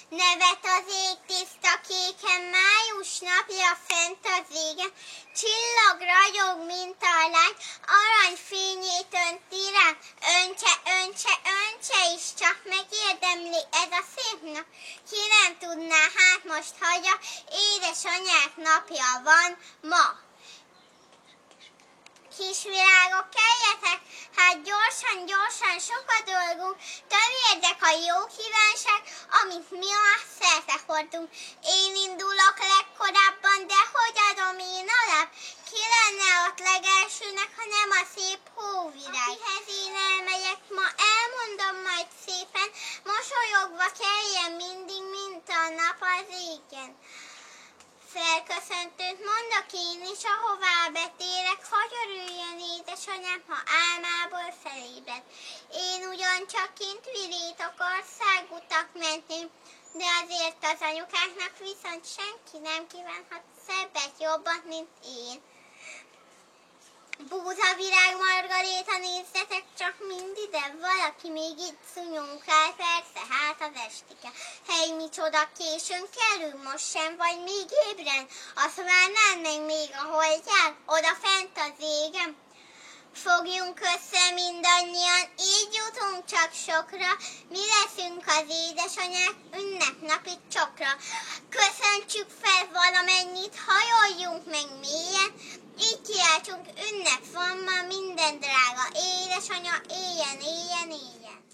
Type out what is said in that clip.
Nevet az ég tiszta kéken, május napja fent az égen. Csillag ragyog, mint a lány, aranyfényét önti rám. Öntse, öntse, öntse is, csak megérdemli ez a szép nap. Ki nem tudná, hát most hagyja, édesanyák napja van ma. Kisvirágok, keljetek, hát gyorsan, gyorsan, sok a dolgunk, tömjétek a jó kívánság, amit mi a szerte hordunk. Én indulok legkorábban, de hogy adom én alap? Ki lenne ott legelsőnek, ha nem a szép hóvirág? Akihez én elmegyek ma, elmondom majd szépen, mosolyogva keljen mindig, mint a nap az égen. Felköszöntőt mondok én is, ahová betérek, hogy örüljön édesanyám, ha álmából felébred. Én ugyancsak kint virítok országutak mentén, de azért az anyukáknak viszont senki nem kívánhat szebbet, jobbat, mint én. Búzavirág, Margaréta, nézzetek csak mind ide, valaki még itt szúnyunkál, persze, hát az estike. Hely, micsoda későn kerül, most sem vagy még ébren, azt várnád meg még, ahogy jár, oda fent az égen. Fogjunk össze mindannyian, így jutunk csak sokra, mi leszünk az édesanyák ünnepnapi csokra. Köszöntsük fel valamennyit, hajoljunk meg mélyen, így kiáltsunk, ünnep van ma minden drága édesanya, éljen, éljen, éljen.